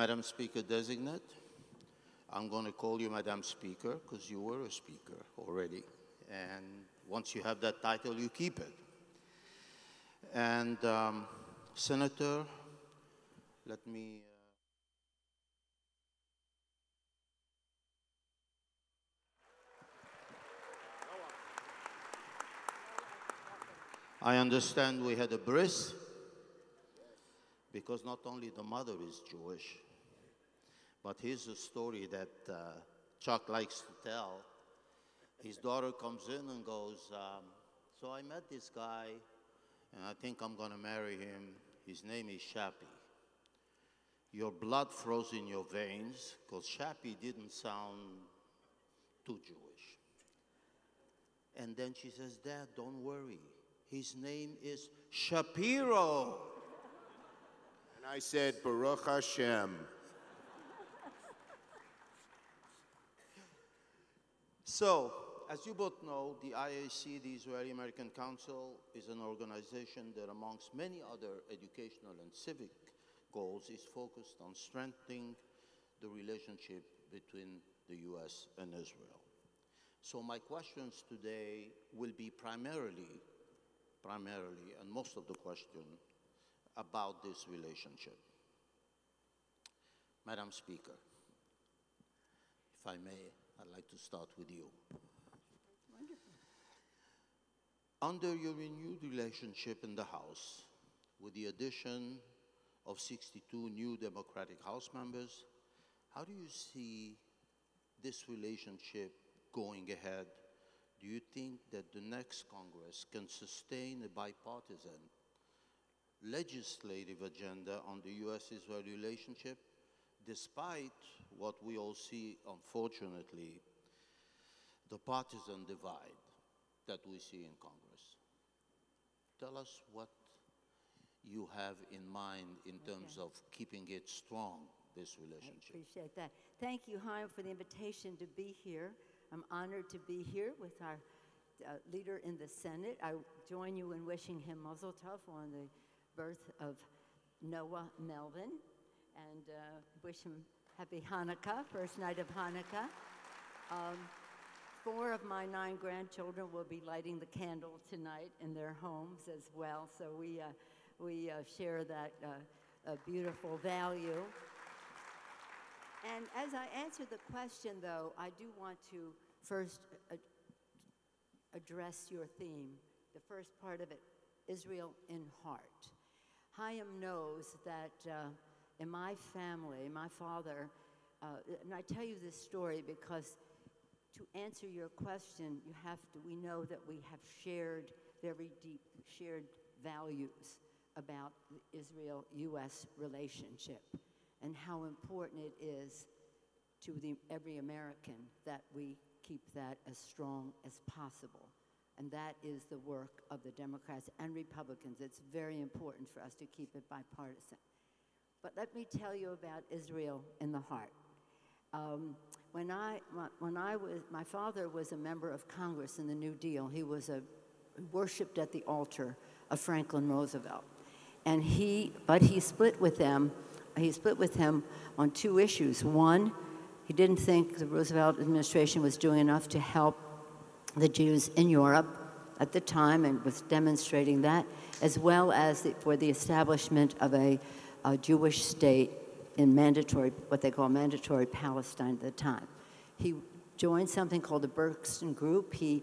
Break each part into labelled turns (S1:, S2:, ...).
S1: Madam Speaker Designate, I'm going to call you Madam Speaker because you were a speaker already. And once you have that title, you keep it. And Senator, let me... I understand we had a bris, because not only the mother is Jewish, but here's a story that Chuck likes to tell. His daughter comes in and goes, so I met this guy, and I think I'm going to marry him. His name is Shappy. Your blood froze in your veins, because Shappy didn't sound too Jewish. And then she says, Dad, don't worry. His name is Shapiro.
S2: And I said, Baruch Hashem.
S1: So, as you both know, the IAC, the Israeli-American Council, is an organization that, amongst many other educational and civic goals, is focused on strengthening the relationship between the U.S. and Israel. So my questions today will be primarily, and most of the question, about this relationship. Madam Speaker, if I may, I'd like to start with you.
S3: Wonderful.
S1: Under your renewed relationship in the House, with the addition of 62 new Democratic House members, how do you see this relationship going ahead? Do you think that the next Congress can sustain a bipartisan legislative agenda on the U.S.-Israel relationship, despite what we all see, unfortunately, the partisan divide that we see in Congress? Tell us what you have in mind in terms of keeping it strong, this relationship.
S3: I appreciate that. Thank you, Haim, for the invitation to be here. I'm honored to be here with our leader in the Senate. I join you in wishing him mazel tov on the birth of Noah Melvin, and wish him happy Hanukkah, first night of Hanukkah. 4 of my 9 grandchildren will be lighting the candle tonight in their homes as well, so we share that beautiful value. And as I answer the question, though, I do want to first address your theme, the first part of it, Israel in heart. Haim knows that in my family, my father, and I tell you this story because to answer your question, we know that we have very deep shared values about the Israel-U.S. relationship and how important it is to every American that we keep that as strong as possible. And that is the work of the Democrats and Republicans. It's very important for us to keep it bipartisan. But let me tell you about Israel in the heart. My father was a member of Congress in the New Deal. He worshipped at the altar of Franklin Roosevelt. And he split with them. He split with him on 2 issues. One, he didn't think the Roosevelt administration was doing enough to help the Jews in Europe at the time, and was demonstrating that, as well as for the establishment of a Jewish state in what they call mandatory Palestine at the time. He joined something called the Berkston Group. He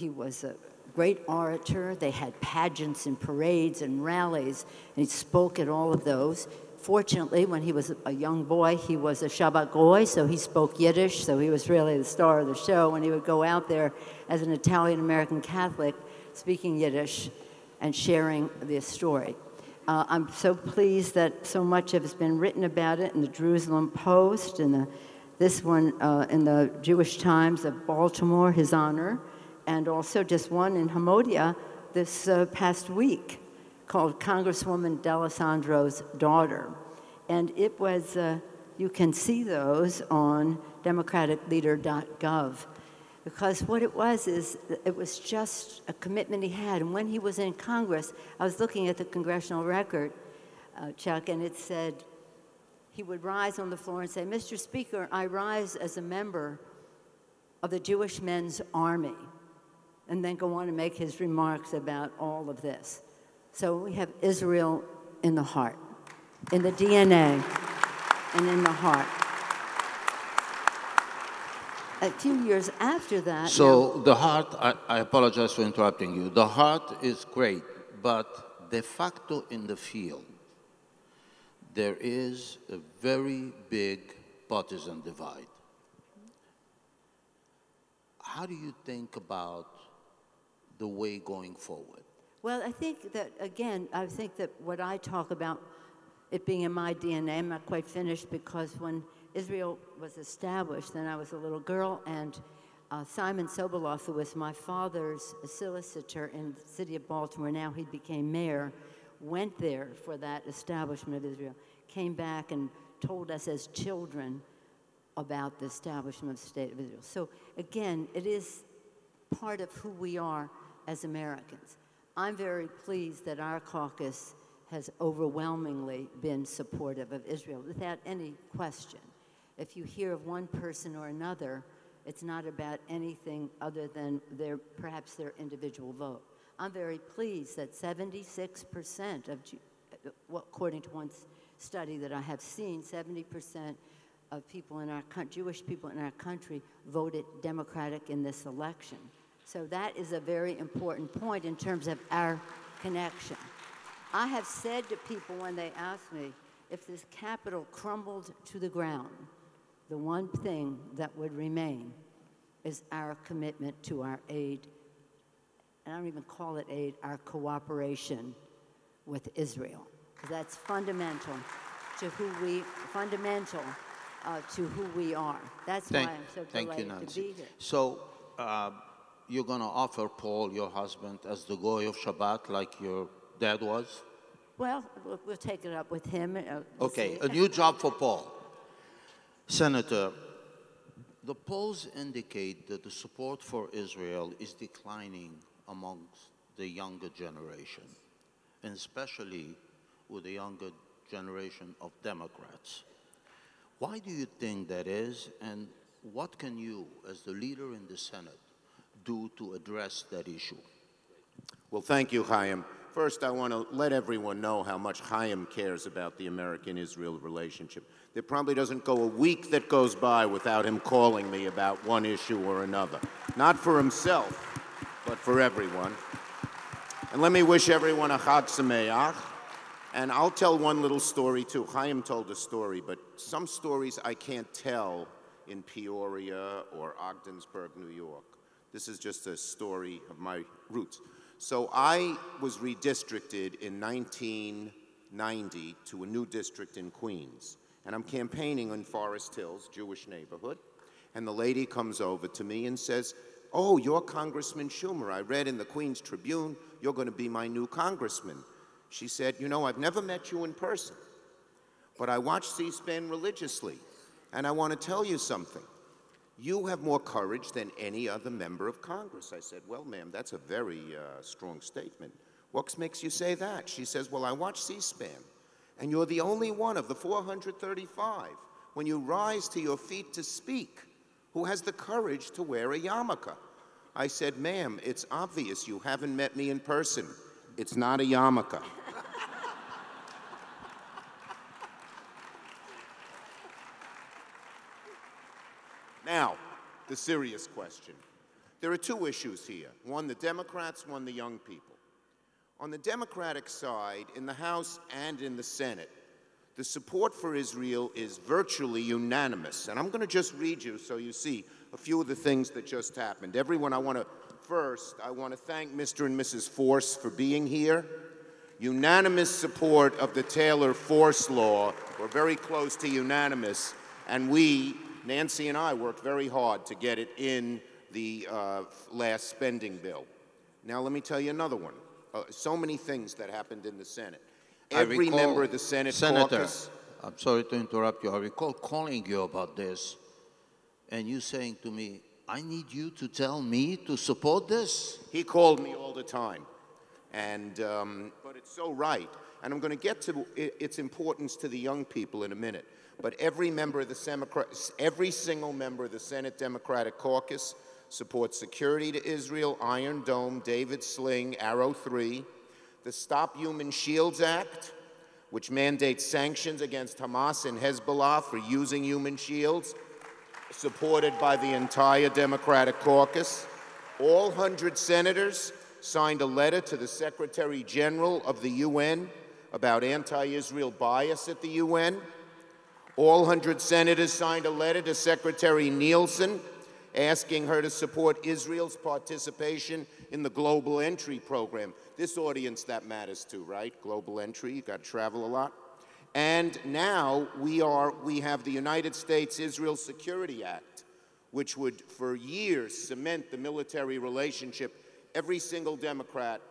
S3: was a great orator. They had pageants and parades and rallies, and he spoke at all of those. Fortunately, when he was a young boy, he was a Shabbat Goy, so he spoke Yiddish, so he was really the star of the show, and he would go out there as an Italian-American Catholic speaking Yiddish and sharing this story. I'm so pleased that so much has been written about it in the Jerusalem Post, and this one in the Jewish Times of Baltimore, his honor, and also just one in Hamodia this past week, called Congresswoman D'Alessandro's Daughter. And it was, you can see those on democraticleader.gov, because what it was is, it was just a commitment he had. And when he was in Congress, I was looking at the congressional record, Chuck, and it said, he would rise on the floor and say, "Mr. Speaker, I rise as a member of the Jewish Men's Army," and then go on to make his remarks about all of this. So we have Israel in the heart, in the DNA, and in the heart. A few years after that...
S1: So the heart, I apologize for interrupting you. The heart is great, but de facto in the field, there is a very big partisan divide. How do you think about the way going forward?
S3: Well, I think that, again, I think that what I talk about, it being in my DNA, I'm not quite finished, because when Israel was established, then I was a little girl, and Simon Soboleff, who was my father's solicitor in the city of Baltimore, now he became mayor, went there for that establishment of Israel, came back and told us as children about the establishment of the State of Israel. So again, it is part of who we are as Americans. I'm very pleased that our caucus has overwhelmingly been supportive of Israel, without any question. If you hear of one person or another, it's not about anything other than perhaps their individual vote. I'm very pleased that 76% of, according to one study that I have seen, 70% of people in our Jewish people in our country voted Democratic in this election. So that is a very important point in terms of our connection. I have said to people when they ask me, if this Capitol crumbled to the ground, the one thing that would remain is our commitment to our aid, and I don't even call it aid, our cooperation with Israel, because that's fundamental to who we are. That's why I'm so delighted to be here.
S1: So you're going to offer Paul, your husband, as the Goy of Shabbat, like your dad was?
S3: Well, we'll take it up with him.
S1: Okay, a new job for Paul. Senator, the polls indicate that the support for Israel is declining amongst the younger generation, and especially with the younger generation of Democrats. Why do you think that is, and what can you, as the leader in the Senate, do to address that issue?
S2: Well, thank you, Haim. First, I want to let everyone know how much Haim cares about the American-Israel relationship. There probably doesn't go a week that goes by without him calling me about one issue or another. Not for himself, but for everyone. And let me wish everyone a Chag Sameach. And I'll tell one little story, too. Haim told a story, but some stories I can't tell in Peoria or Ogdensburg, New York. This is just a story of my roots. So I was redistricted in 1990 to a new district in Queens. And I'm campaigning in Forest Hills, Jewish neighborhood. And the lady comes over to me and says, "Oh, you're Congressman Schumer. I read in the Queens Tribune, you're going to be my new congressman." She said, "You know, I've never met you in person, but I watch C-SPAN religiously. And I want to tell you something. You have more courage than any other member of Congress." I said, "Well, ma'am, that's a very strong statement. What makes you say that?" She says, "Well, I watch C-SPAN, and you're the only one of the 435, when you rise to your feet to speak, who has the courage to wear a yarmulke." I said, "Ma'am, it's obvious you haven't met me in person. It's not a yarmulke." Now, the serious question. There are two issues here. One, the Democrats, one, the young people. On the Democratic side, in the House and in the Senate, the support for Israel is virtually unanimous. And I'm going to just read you so you see a few of the things that just happened. Everyone, I want to thank Mr. and Mrs. Force for being here. Unanimous support of the Taylor Force Law. We're very close to unanimous. And we, Nancy and I, worked very hard to get it in the last spending bill. Now, let me tell you another one. So many things that happened in the Senate. Every member of the Senate caucus...
S1: I'm sorry to interrupt you. I recall calling you about this, and you saying to me, "I need you to tell me to support this?"
S2: He called me all the time. And, but it's so right. And I'm going to get to its importance to the young people in a minute. but every single member of the Senate Democratic Caucus supports security to Israel, Iron Dome, David Sling, Arrow 3, the Stop Human Shields Act, which mandates sanctions against Hamas and Hezbollah for using human shields, supported by the entire Democratic Caucus. All 100 senators signed a letter to the Secretary General of the UN about anti-Israel bias at the UN. All 100 senators signed a letter to Secretary Nielsen asking her to support Israel's participation in the Global Entry Program. This audience, that matters to, right? Global Entry, you got to travel a lot. And now we have the United States-Israel Security Act, which would, for years, cement the military relationship. Every single Democrat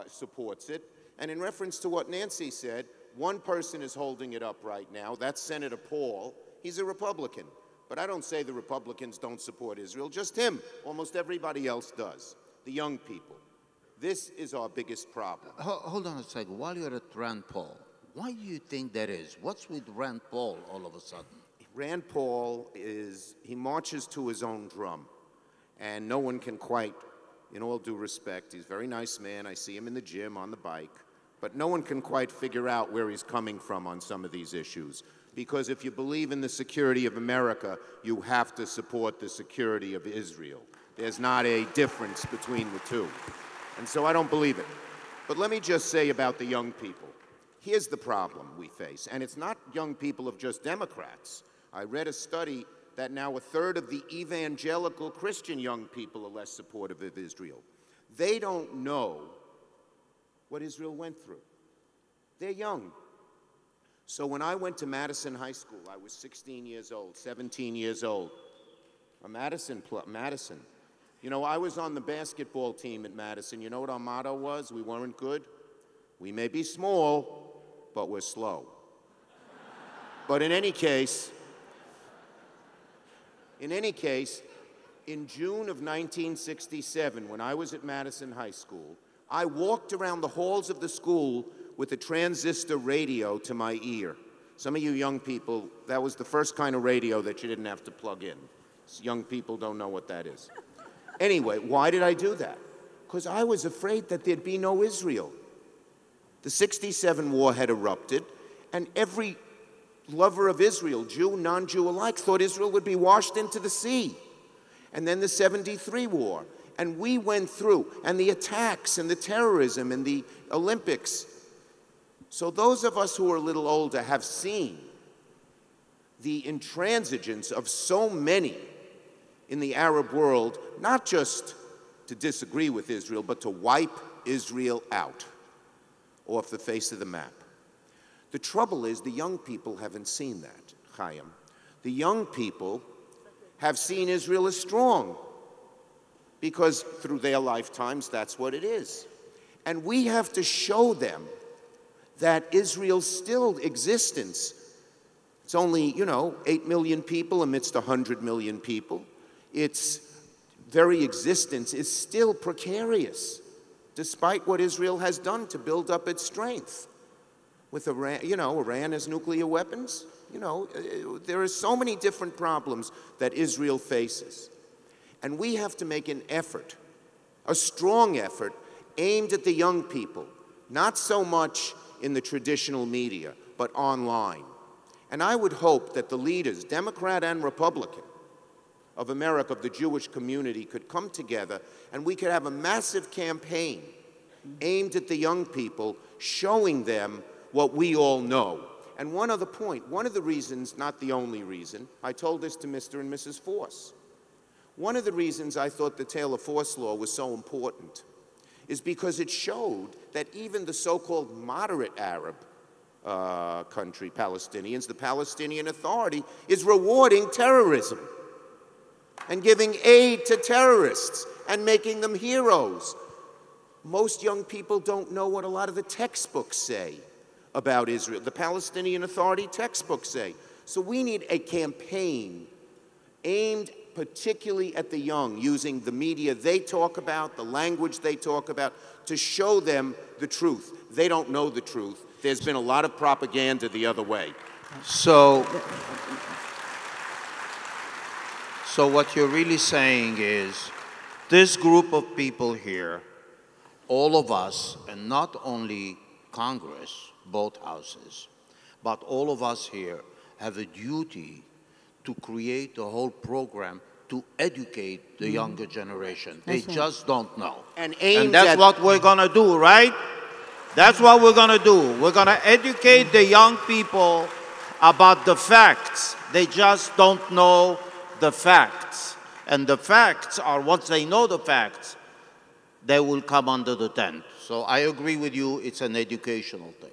S2: supports it. And in reference to what Nancy said, one person is holding it up right now. That's Senator Paul. He's a Republican. But I don't say the Republicans don't support Israel, just him. Almost everybody else does. The young people. This is our biggest problem.
S1: Hold on a second. While you're at Rand Paul, why do you think that is? What's with Rand Paul all of a sudden?
S2: Rand Paul he marches to his own drum. And no one can quite, in all due respect, he's a very nice man. I see him in the gym on the bike. But no one can quite figure out where he's coming from on some of these issues. Because if you believe in the security of America, you have to support the security of Israel. There's not a difference between the two. And so I don't believe it. But let me just say about the young people. Here's the problem we face. And it's not young people of just Democrats. I read a study that now a third of the evangelical Christian young people are less supportive of Israel. They don't know what Israel went through. They're young. So when I went to Madison High School, I was 16 years old, 17 years old. Madison. You know, I was on the basketball team at Madison. You know what our motto was? We weren't good. We may be small, but we're slow. But in any case, in June of 1967, when I was at Madison High School, I walked around the halls of the school with a transistor radio to my ear. Some of you young people, that was the first kind of radio that you didn't have to plug in. Young people don't know what that is. Anyway, why did I do that? Because I was afraid that there'd be no Israel. The '67 war had erupted, and every lover of Israel, Jew, non-Jew alike, thought Israel would be washed into the sea. And then the '73 war. And we went through, and the attacks, and the terrorism, and the Olympics. So those of us who are a little older have seen the intransigence of so many in the Arab world, not just to disagree with Israel, but to wipe Israel out off the face of the map. The trouble is the young people haven't seen that, Chaim. The young people have seen Israel as strong because through their lifetimes, that's what it is. And we have to show them that Israel's still existence, it's only, 8 million people amidst 100 million people. Its very existence is still precarious, despite what Israel has done to build up its strength. With Iran, Iran has nuclear weapons. There are so many different problems that Israel faces. And we have to make an effort, a strong effort, aimed at the young people, not so much in the traditional media, but online. And I would hope that the leaders, Democrat and Republican, of America, of the Jewish community, could come together and we could have a massive campaign aimed at the young people, showing them what we all know. And one other point, one of the reasons, not the only reason, I told this to Mr. and Mrs. Force. One of the reasons I thought the Taylor-Force law was so important is because it showed that even the so-called moderate Arab country, Palestinians, the Palestinian Authority, is rewarding terrorism and giving aid to terrorists and making them heroes. Most young people don't know what a lot of the textbooks say about Israel. The Palestinian Authority textbooks say. So we need a campaign aimed particularly at the young, using the media they talk about, the language they talk about, to show them the truth. They don't know the truth. There's been a lot of propaganda the other way.
S1: So what you're really saying is this group of people here, all of us, and not only Congress, both houses, but all of us here have a duty to create a whole program to educate the younger generation. They just don't know.
S2: And
S1: that's what we're going to do, right? That's what we're going to do. We're going to educate the young people about the facts. They just don't know the facts. And the facts are, once they know the facts, they will come under the tent. So I agree with you, it's an educational thing.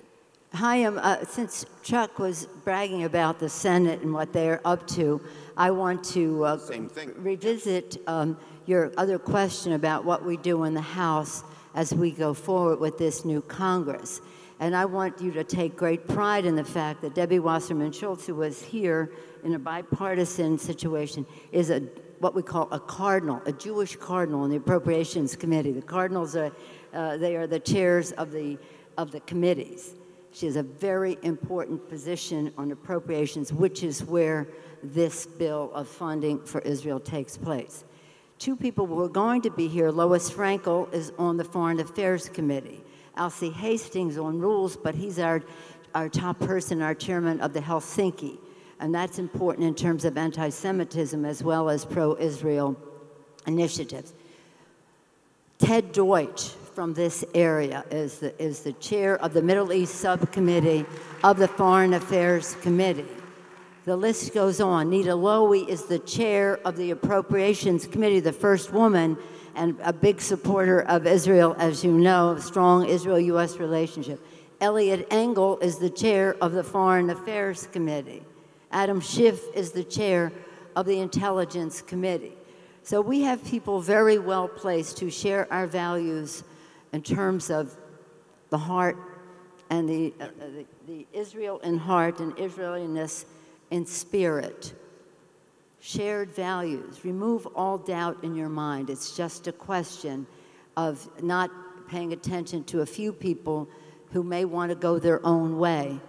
S3: Haim, since Chuck was bragging about the Senate and what they're up to, I want to revisit your other question about what we do in the House as we go forward with this new Congress. And I want you to take great pride in the fact that Debbie Wasserman Schultz, who was here in a bipartisan situation, is what we call a cardinal, a Jewish cardinal in the Appropriations Committee. The cardinals are they are the chairs of the committees. She has a very important position on appropriations, which is where this bill of funding for Israel takes place. Two people who are going to be here, Lois Frankel is on the Foreign Affairs Committee. Alcee Hastings on rules, but he's our top person, our chairman of the Helsinki. And that's important in terms of anti-Semitism as well as pro-Israel initiatives. Ted Deutsch from this area is the chair of the Middle East Subcommittee of the Foreign Affairs Committee. The list goes on. Nita Lowey is the chair of the Appropriations Committee, the first woman, and a big supporter of Israel, as you know, a strong Israel-U.S. relationship. Eliot Engel is the chair of the Foreign Affairs Committee. Adam Schiff is the chair of the Intelligence Committee. So we have people very well placed to share our values in terms of the heart and the Israel in heart and Israeliness in spirit. Shared values. Remove all doubt in your mind. It's just a question of not paying attention to a few people who may want to go their own way.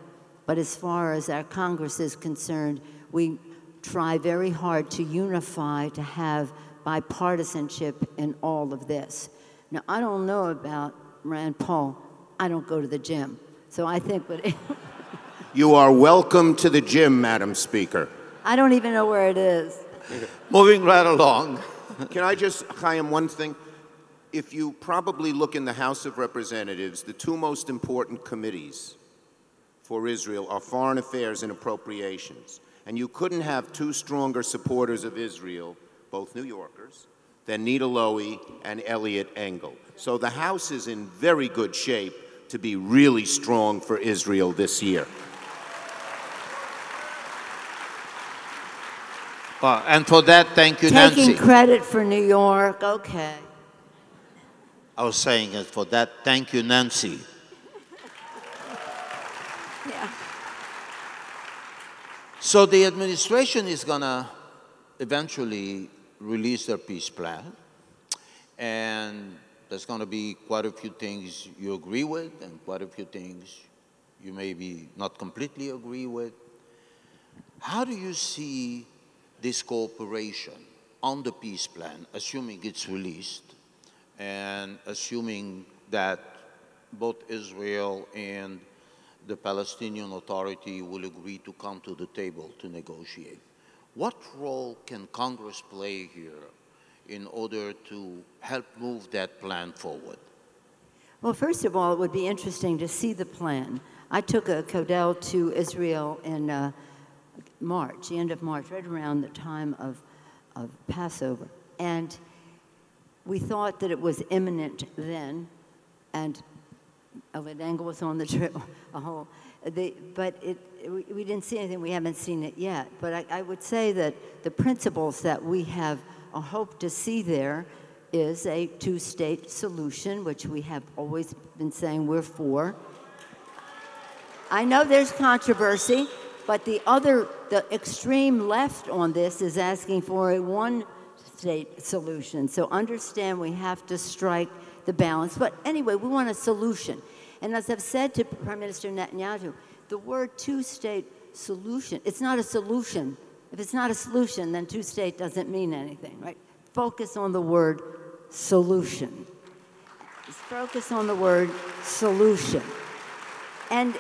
S3: But as far as our Congress is concerned, we try very hard to unify, to have bipartisanship in all of this. Now, I don't know about Rand Paul. I don't go to the gym. So I think that
S2: You are welcome to the gym, Madam Speaker.
S3: I don't even know where it is.
S1: Moving right along.
S2: Can I just, Chaim, one thing? If you probably look in the House of Representatives, the two most important committees for Israel are Foreign Affairs and Appropriations. And you couldn't have two stronger supporters of Israel, both New Yorkers, than Nita Lowey and Eliot Engel. So the House is in very good shape to be really strong for Israel this year.
S1: And for that, thank you, Nancy.
S3: Taking credit for New York, okay.
S1: I was saying it for that, thank you, Nancy.
S3: Yeah.
S1: So the administration is going to eventually release their peace plan. And there's going to be quite a few things you agree with and quite a few things you maybe not completely agree with. How do you see this cooperation on the peace plan, assuming it's released, and assuming that both Israel and the Palestinian Authority will agree to come to the table to negotiate? What role can Congress play here in order to help move that plan forward?
S3: Well, first of all, it would be interesting to see the plan. I took a Codell to Israel in March, the end of March, right around the time of Passover. And we thought that it was imminent then, and Eliot Engel was on the trip, but we didn't see anything. We haven't seen it yet. But I would say that the principles that we have a hope to see there is a two-state solution, which we have always been saying we're for. I know there's controversy, but the extreme left on this is asking for a one-state solution. So understand we have to strike the balance. But anyway, we want a solution. And as I've said to Prime Minister Netanyahu, the word two-state solution. It's not a solution. If it's not a solution, then two-state doesn't mean anything, right? Focus on the word solution. Focus on the word solution. And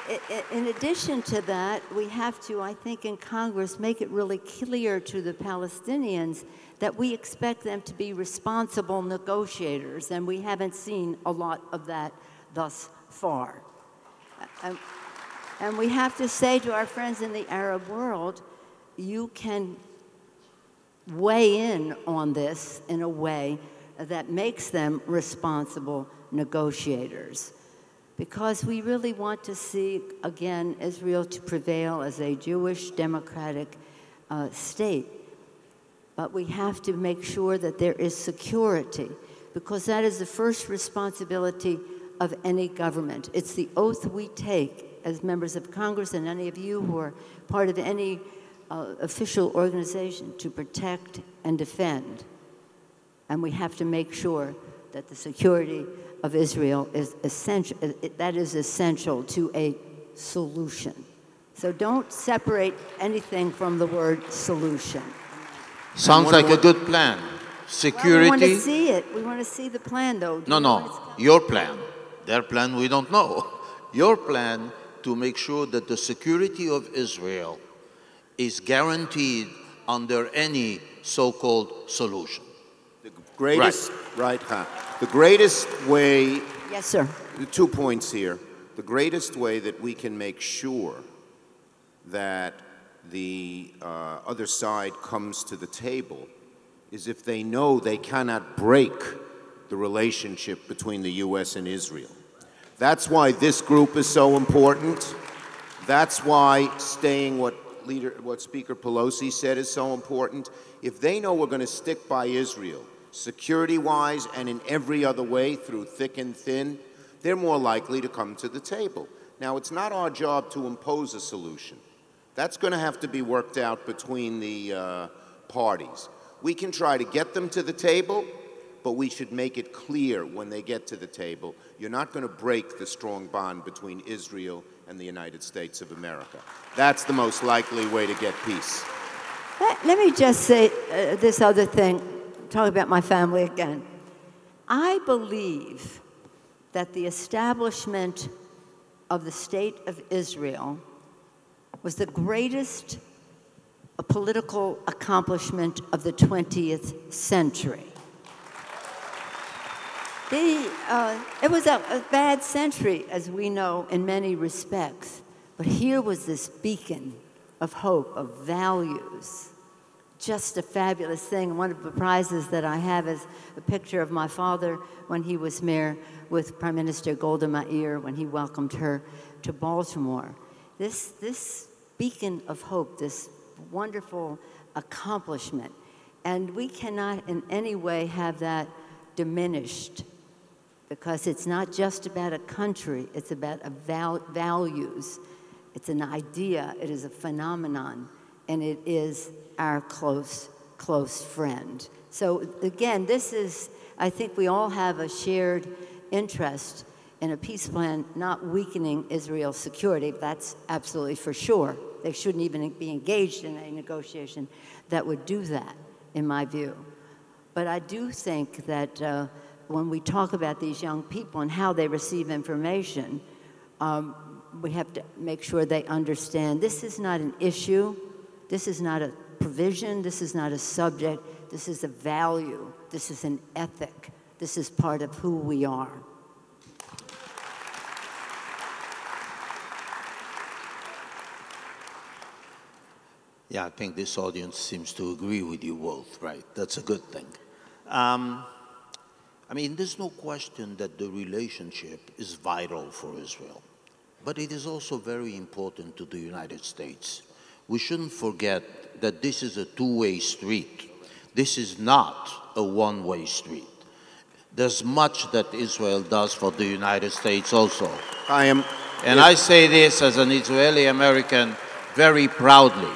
S3: in addition to that, we have to, I think, in Congress, make it really clear to the Palestinians that we expect them to be responsible negotiators, and we haven't seen a lot of that thus far. And we have to say to our friends in the Arab world, you can weigh in on this in a way that makes them responsible negotiators. Because we really want to see, again, Israel to prevail as a Jewish democratic state. But we have to make sure that there is security, because that is the first responsibility of any government. It's the oath we take as members of Congress and any of you who are part of any official organization to protect and defend. And we have to make sure that the security of Israel is essential. That is essential to a solution. So don't separate anything from the word solution.
S1: Sounds like a good plan. Security.
S3: Well, we want to see it. We want to see the plan, though.
S1: No. Your plan. Their plan, we don't know. Your plan to make sure that the security of Israel is guaranteed under any so-called solution.
S2: The greatest, right, the greatest way.
S3: Yes, sir.
S2: 2 points here. The greatest way that we can make sure that the other side comes to the table is if they know they cannot break the relationship between the U.S. and Israel. That's why this group is so important. That's why staying what Speaker Pelosi said is so important. If they know we're going to stick by Israel, security-wise and in every other way, through thick and thin, they're more likely to come to the table. Now, it's not our job to impose a solution. That's going to have to be worked out between the parties. We can try to get them to the table, but we should make it clear when they get to the table, you're not going to break the strong bond between Israel and the United States of America. That's the most likely way to get peace.
S3: Let me just say this other thing, talk about my family again. I believe that the establishment of the State of Israel was the greatest political accomplishment of the 20th century. It was a bad century, as we know, in many respects. But here was this beacon of hope, of values. Just a fabulous thing. One of the prizes that I have is a picture of my father when he was mayor with Prime Minister Golda Meir when he welcomed her to Baltimore. This beacon of hope, this wonderful accomplishment. And we cannot in any way have that diminished, because it's not just about a country, it's about values. It's an idea, it is a phenomenon, and it is our close friend. So again, this is, I think we all have a shared interest in a peace plan not weakening Israel's security. That's absolutely for sure. They shouldn't even be engaged in a negotiation that would do that, in my view. But I do think that when we talk about these young people and how they receive information, we have to make sure they understand this is not an issue, this is not a provision, this is not a subject, this is a value, this is an ethic, this is part of who we are.
S1: Yeah, I think this audience seems to agree with you both, right? That's a good thing. I mean, there's no question that the relationship is vital for Israel, but it is also very important to the United States. We shouldn't forget that this is a two-way street. This is not a one-way street. There's much that Israel does for the United States also. I say this as an Israeli American very proudly.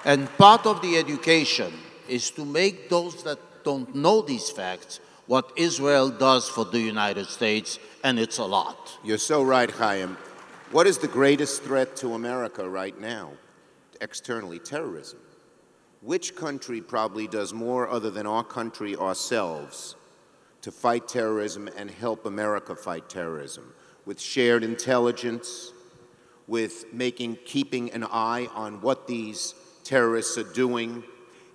S1: And part of the education is to make those that don't know these facts what Israel does for the United States, and it's a lot.
S2: You're so right, Haim. What is the greatest threat to America right now? externally, terrorism. Which country probably does more other than our country ourselves to fight terrorism and help America fight terrorism? With shared intelligence, with keeping an eye on what these terrorists are doing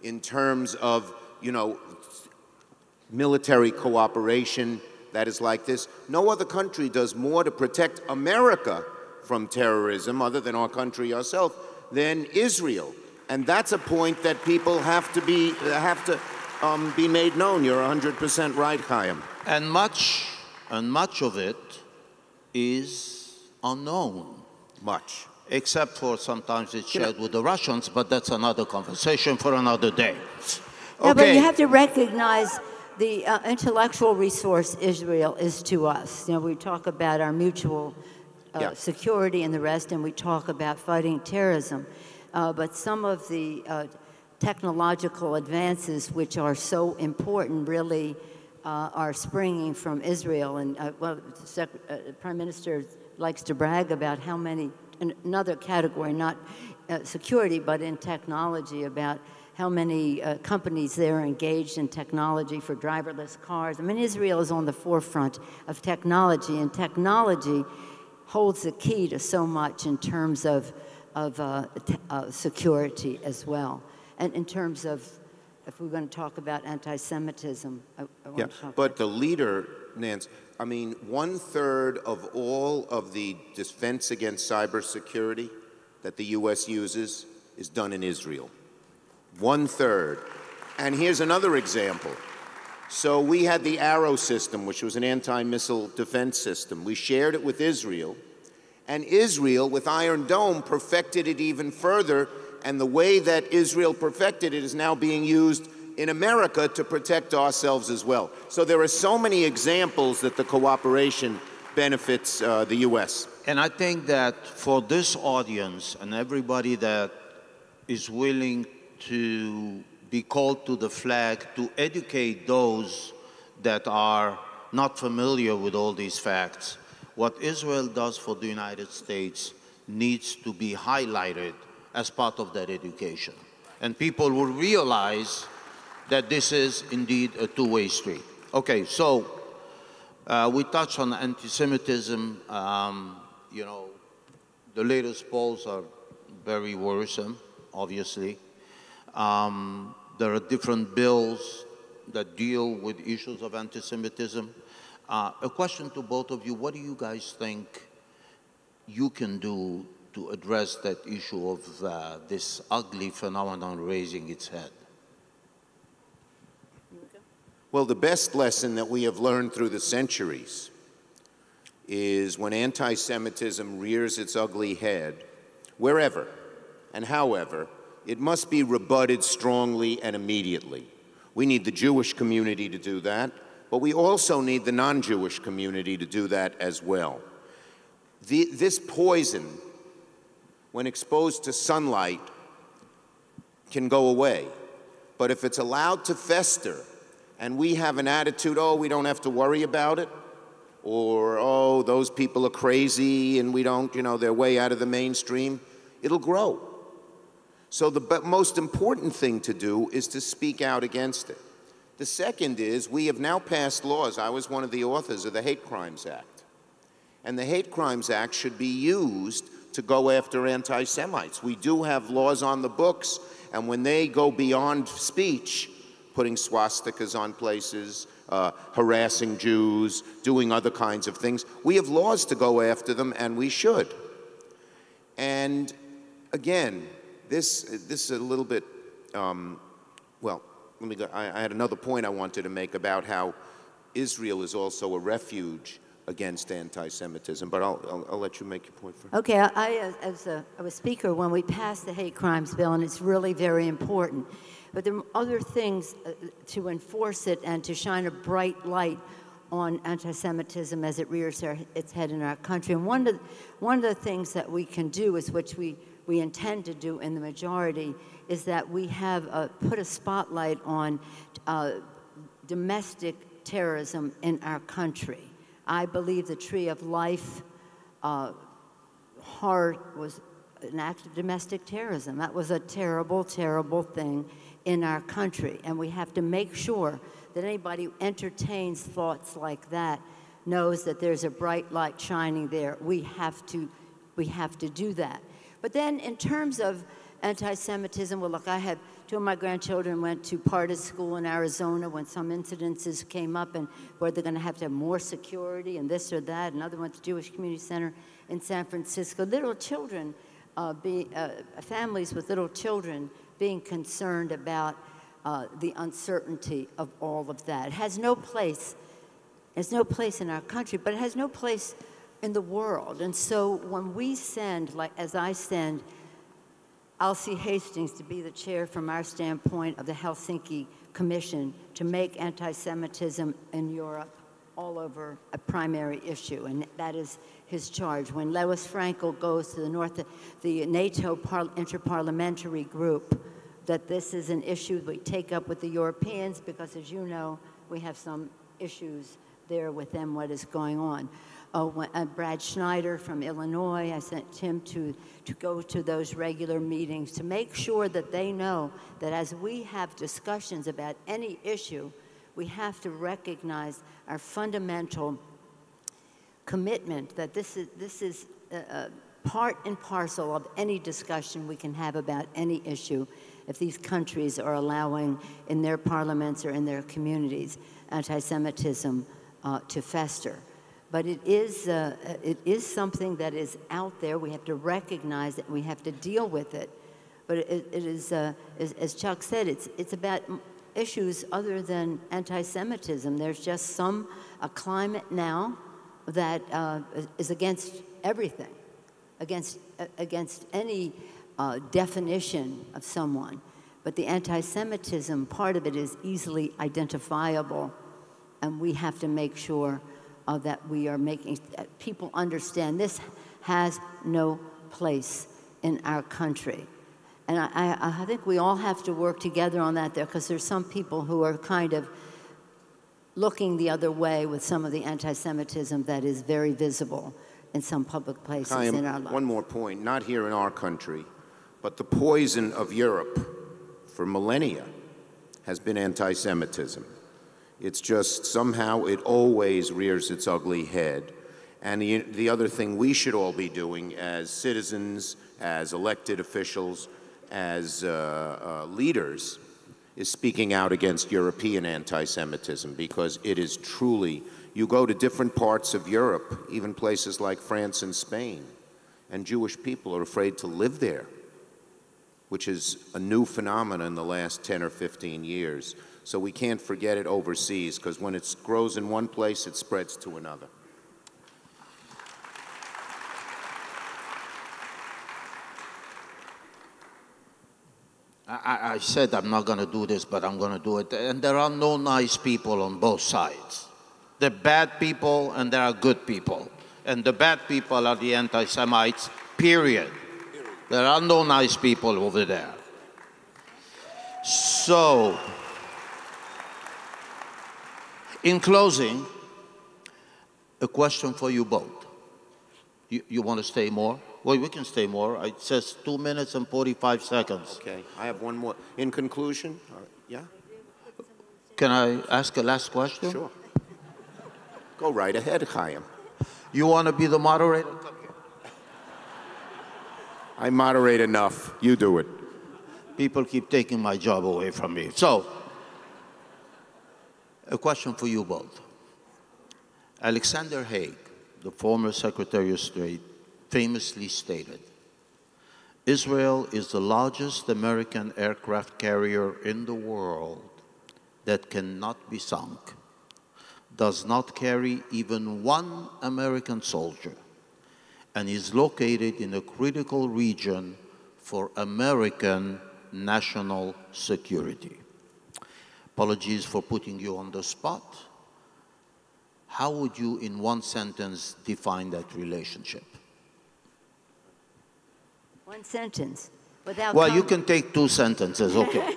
S2: in terms of, military cooperation that is like this. No other country does more to protect America from terrorism, other than our country ourselves, than Israel. And that's a point that people have to be made known. You're 100% right, Haim.
S1: And much of it is unknown.
S2: Much.
S1: Except for sometimes it's shared with the Russians, but that's another conversation for another day. Okay.
S3: No, but you have to recognize the intellectual resource Israel is to us. We talk about our mutual security and the rest, and we talk about fighting terrorism. But some of the technological advances which are so important really are springing from Israel. And the Prime Minister likes to brag about how many, another category, not security, but in technology, about how many companies there are engaged in technology for driverless cars. I mean, Israel is on the forefront of technology, and technology holds the key to so much in terms of security as well. And in terms of, if we're going to talk about anti-Semitism, I want to talk
S2: but the leader, Nance, I mean, 1/3 of all of the defense against cybersecurity that the U.S. uses is done in Israel. 1/3. And here's another example. So we had the Arrow system, which was an anti-missile defense system. We shared it with Israel. And Israel, with Iron Dome, perfected it even further. And the way that Israel perfected it is now being used in America to protect ourselves as well. So there are so many examples that the cooperation benefits the U.S.
S1: And I think that for this audience and everybody that is willing to be called to the flag, to educate those that are not familiar with all these facts, what Israel does for the United States needs to be highlighted as part of that education. And people will realize that this is indeed a two-way street. Okay, so we touched on anti-Semitism. The latest polls are very worrisome, obviously. There are different bills that deal with issues of anti-Semitism. A question to both of you: what do you guys think you can do to address that issue of this ugly phenomenon raising its head?
S2: Well, the best lesson that we have learned through the centuries is when anti-Semitism rears its ugly head, wherever and however, it must be rebutted strongly and immediately. We need the Jewish community to do that, but we also need the non-Jewish community to do that as well. This poison, when exposed to sunlight, can go away. But if it's allowed to fester, and we have an attitude, oh, we don't have to worry about it, or, oh, those people are crazy and we don't, they're way out of the mainstream, it'll grow. So the most important thing to do is to speak out against it. The second is, we have now passed laws. I was one of the authors of the Hate Crimes Act. And the Hate Crimes Act should be used to go after anti-Semites. We do have laws on the books, and when they go beyond speech, putting swastikas on places, harassing Jews, doing other kinds of things, we have laws to go after them, and we should. And again, this is a little bit, well, let me go. I had another point I wanted to make about how Israel is also a refuge against anti-Semitism, but I'll let you make your point first.
S3: Okay, I was speaker when we passed the hate crimes bill, and it's really very important. But there are other things to enforce it and to shine a bright light on anti-Semitism as it rears its head in our country. And one of the things that we can do, is which we intend to do in the majority, is that we have put a spotlight on domestic terrorism in our country. I believe the Tree of Life heart was an act of domestic terrorism. That was a terrible, terrible thing in our country. And we have to make sure that anybody who entertains thoughts like that knows that there's a bright light shining there. We have to do that. But then in terms of anti-Semitism, well, look, I had two of my grandchildren went to part of school in Arizona when some incidences came up and where they're going to have more security and this or that. Another went to Jewish Community Center in San Francisco. Little children, families with little children being concerned about the uncertainty of all of that. It has no place. There's no place in our country, but it has no place in the world. And so when we send, like as I send, Alcee Hastings to be the chair from our standpoint of the Helsinki Commission to make anti-Semitism in Europe all over a primary issue, and that is his charge. When Lewis Frankel goes to the NATO Interparliamentary Group, that this is an issue we take up with the Europeans because, as you know, we have some issues there with them, what is going on. Brad Schneider from Illinois, I sent him to go to those regular meetings to make sure that they know that as we have discussions about any issue, we have to recognize our fundamental commitment that this is part and parcel of any discussion we can have about any issue if these countries are allowing in their parliaments or in their communities anti-Semitism to fester. But it is something that is out there. We have to recognize it. We have to deal with it. But it is, as Chuck said, it's about issues other than anti-Semitism. There's just a climate now that is against everything, against any definition of someone. But the anti-Semitism part of it is easily identifiable, and we have to make sure that we are making people understand this has no place in our country. And I think we all have to work together on that there, because there's some people who are kind of looking the other way with some of the anti-Semitism that is very visible in some public places in our lives.
S2: One more point, not here in our country, but the poison of Europe for millennia has been anti-Semitism. It's just somehow it always rears its ugly head. And the other thing we should all be doing as citizens, as elected officials, as leaders, is speaking out against European anti-Semitism, because it is truly, you go to different parts of Europe, even places like France and Spain, and Jewish people are afraid to live there, which is a new phenomenon in the last 10 or 15 years. So we can't forget it overseas, because when it grows in one place, it spreads to another.
S1: I said I'm not going to do this, but I'm going to do it. And there are no nice people on both sides. There are bad people and there are good people. And the bad people are the anti-Semites, period. There are no nice people over there. So, in closing, a question for you both. You want to stay more? Well, we can stay more. It says 2 minutes and 45 seconds.
S2: Okay, I have one more. In conclusion, yeah?
S1: Can I ask a last question?
S2: Sure. Go right ahead, Chaim.
S1: You want to be the moderator? Come here.
S2: I moderate enough. You do it.
S1: People keep taking my job away from me. So, a question for you both. Alexander Haig, the former Secretary of State, famously stated, Israel is the largest American aircraft carrier in the world that cannot be sunk, does not carry even one American soldier, and is located in a critical region for American national security. Apologies for putting you on the spot. How would you, in one sentence, define that relationship?
S3: One sentence, without
S1: Well,
S3: comment.
S1: you can take 2 sentences, okay.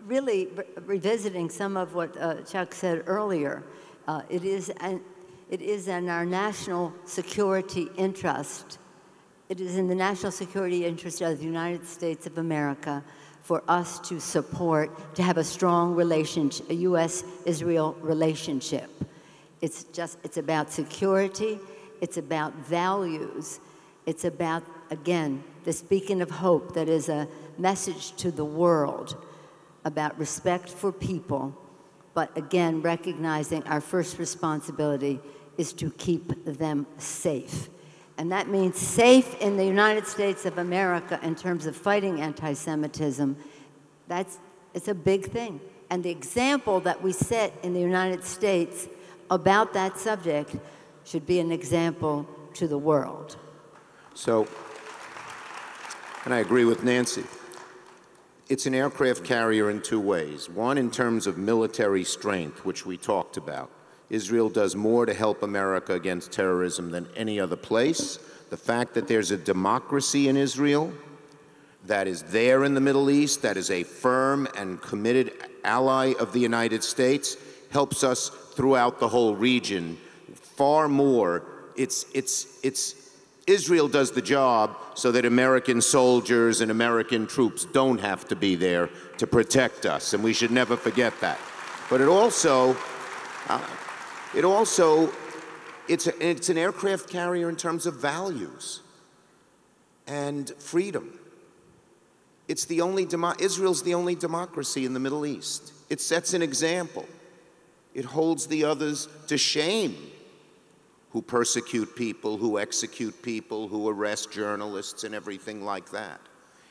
S3: Really, revisiting some of what Chuck said earlier, it is in our national security interest. it is in the national security interest of the United States of America for us to support, to have a strong relationship, a U.S.-Israel relationship. It's about security, it's about values, it's about, again, this beacon of hope that is a message to the world about respect for people, but again, recognizing our first responsibility is to keep them safe. And that means safe in the United States of America in terms of fighting anti-Semitism. It's a big thing. And the example that we set in the United States about that subject should be an example to the world.
S2: So, and I agree with Nancy. It's an aircraft carrier in two ways. One, in terms of military strength, which we talked about. Israel does more to help America against terrorism than any other place. The fact that there's a democracy in Israel that is there in the Middle East, that is a firm and committed ally of the United States, helps us throughout the whole region. Far more, Israel does the job so that American soldiers and American troops don't have to be there to protect us, and we should never forget that. But it's an aircraft carrier in terms of values and freedom. Israel's the only democracy in the Middle East. It sets an example. It holds the others to shame who persecute people, who execute people, who arrest journalists and everything like that.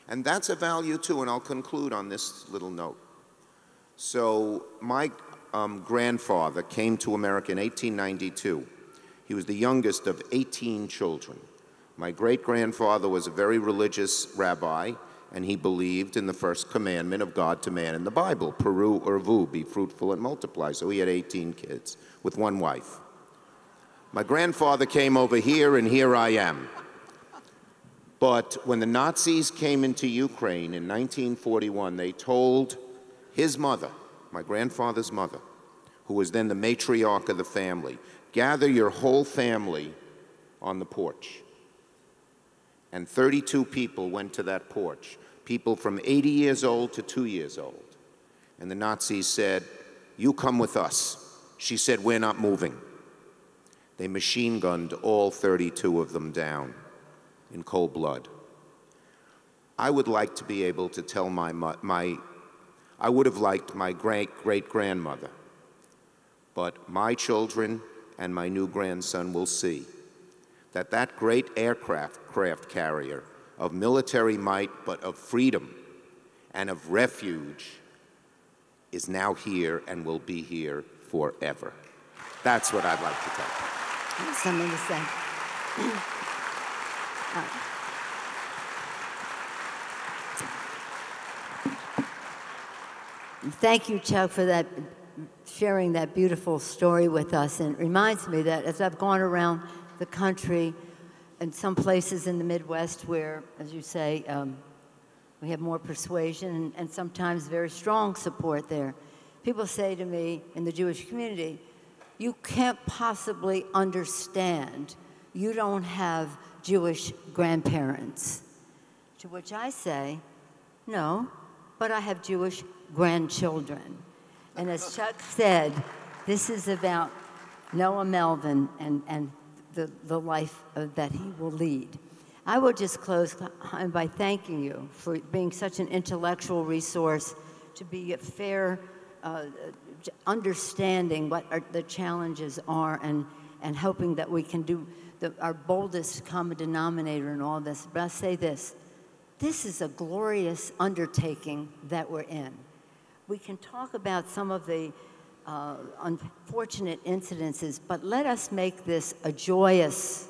S2: And that's a value too, and I'll conclude on this little note. So my grandfather came to America in 1892. He was the youngest of 18 children. My great-grandfather was a very religious rabbi, and he believed in the first commandment of God to man in the Bible, Peru Urvu, be fruitful and multiply. So he had 18 kids with one wife. My grandfather came over here, and here I am. But when the Nazis came into Ukraine in 1941, they told his mother, my grandfather's mother, who was then the matriarch of the family, gather your whole family on the porch. And 32 people went to that porch, people from 80 years old to 2 years old. And the Nazis said, you come with us. She said, we're not moving. They machine gunned all 32 of them down in cold blood. I would like to be able to tell I would have liked my great-grandmother, but my children and my new grandson will see that that great aircraft carrier of military might, but of freedom and of refuge, is now here and will be here forever. That's what I'd like to tell you.
S3: Something to say. Thank you, Chuck, for that, sharing that beautiful story with us. And it reminds me that as I've gone around the country and some places in the Midwest where, as you say, we have more persuasion and sometimes very strong support there, people say to me in the Jewish community, you can't possibly understand. You don't have Jewish grandparents. To which I say, no, but I have Jewish grandchildren. And as Chuck said, this is about Noah Melvin and the life that he will lead. I will just close by thanking you for being such an intellectual resource, to be a fair understanding what the challenges are, and hoping that we can do our boldest common denominator in all this. But I'll say this is a glorious undertaking that we're in. We can talk about some of the unfortunate incidences, but let us make this a joyous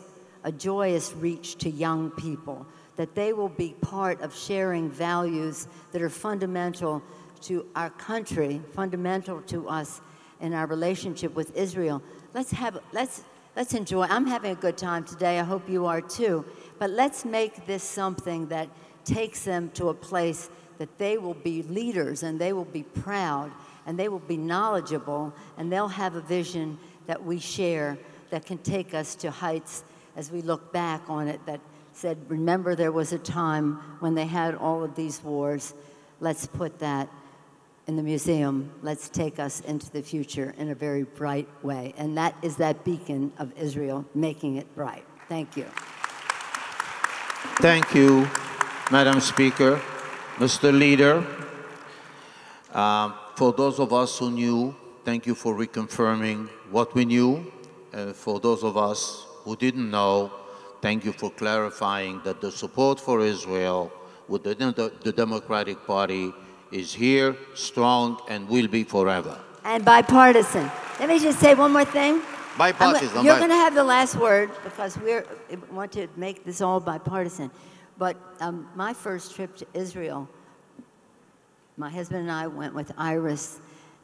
S3: reach to young people, that they will be part of sharing values that are fundamental to our country, fundamental to us in our relationship with Israel. Let's enjoy. I'm having a good time today. I hope you are too. But let's make this something that takes them to a place that they will be leaders, and they will be proud, and they will be knowledgeable, and they'll have a vision that we share that can take us to heights as we look back on it that said, remember there was a time when they had all of these wars. Let's put that in the museum. Let's take us into the future in a very bright way. And that is that beacon of Israel, making it bright. Thank you.
S1: Thank you, Madam Speaker. Mr. Leader, for those of us who knew, thank you for reconfirming what we knew. For those of us who didn't know, thank you for clarifying that the support for Israel within the Democratic Party is here, strong, and will be forever.
S3: And bipartisan. Let me just say one more thing.
S1: Bipartisan.
S3: You're going to have the last word because we want to make this all bipartisan. But my first trip to Israel, my husband and I went with Iris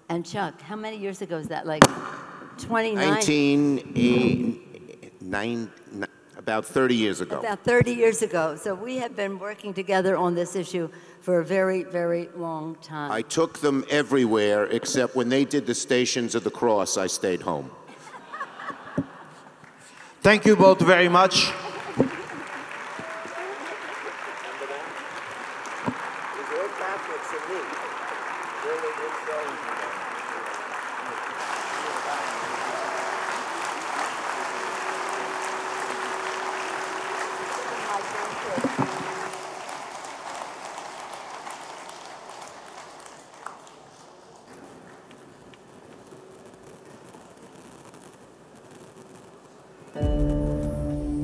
S3: and Chuck. How many years ago is that? Like 29?
S2: About 30 years ago.
S3: About 30 years ago. So we have been working together on this issue for a very, very long time.
S2: I took them everywhere, except when they did the Stations of the Cross, I stayed home.
S1: Thank you both very much.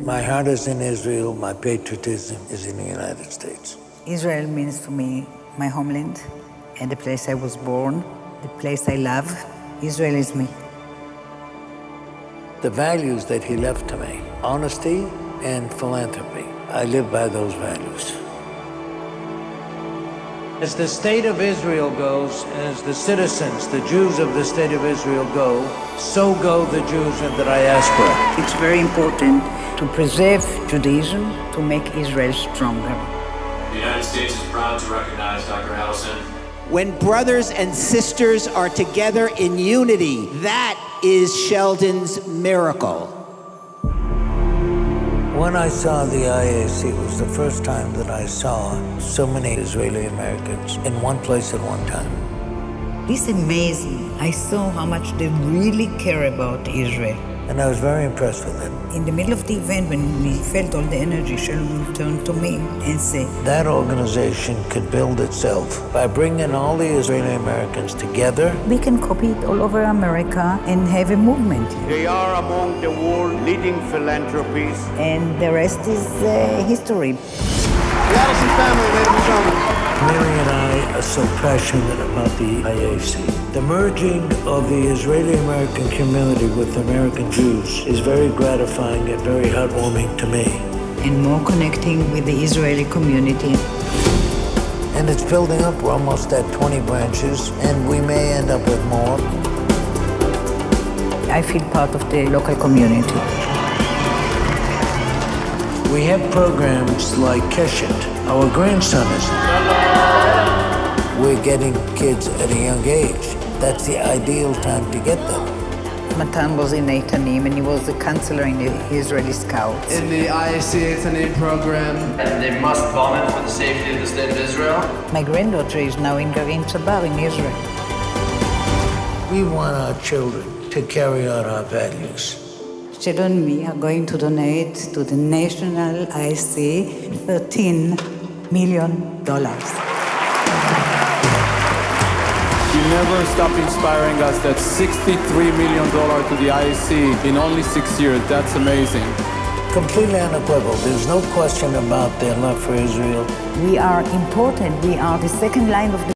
S4: My heart is in Israel, my patriotism is in the United States.
S5: Israel means to me my homeland and the place I was born, the place I love. Israel is me.
S4: The values that he left to me, honesty and philanthropy, I live by those values. As the state of Israel goes, as the citizens, the Jews of the state of Israel go, so go the Jews in the diaspora.
S5: It's very important to preserve Judaism, to make Israel stronger.
S6: The United States is proud to recognize Dr. Allison.
S7: When brothers and sisters are together in unity, that is Sheldon's miracle.
S4: When I saw the IAC, it was the first time that I saw so many Israeli Americans in one place at one time.
S5: This amazed me. I saw how much they really care about Israel.
S4: And I was very impressed with them.
S5: In the middle of the event, when we felt all the energy, Sheldon turned to me and said,
S4: that organization could build itself by bringing all the Israeli Americans together.
S5: we can copy it all over America and have a movement.
S8: They are among the world's leading philanthropies.
S5: And the rest is history.
S8: The Allison family, ladies and gentlemen.
S4: Mary and I are so passionate about the IAC. The merging of the Israeli-American community with American Jews is very gratifying and very heartwarming to me.
S5: And more connecting with the Israeli community.
S4: And it's building up. We're almost at 20 branches, and we may end up with more.
S5: I feel part of the local community.
S4: We have programs like Keshet. Our grandson is. We're getting kids at a young age. That's the ideal time to get them.
S5: Matan was in Neitanim, and he was the counselor in the Israeli Scouts.
S9: In the IAC Neitanim program.
S6: And they must vomit for the safety of the state of Israel.
S5: My granddaughter is now in Garin Tzabar in Israel.
S4: We want our children to carry on our values.
S5: Sheldon and me are going to donate to the National IAC $13 million.
S10: You never stop inspiring us. That's $63 million to the IAC in only 6 years. That's amazing.
S4: Completely unequivocal. There's no question about their love for Israel.
S5: We are important. We are the second line of the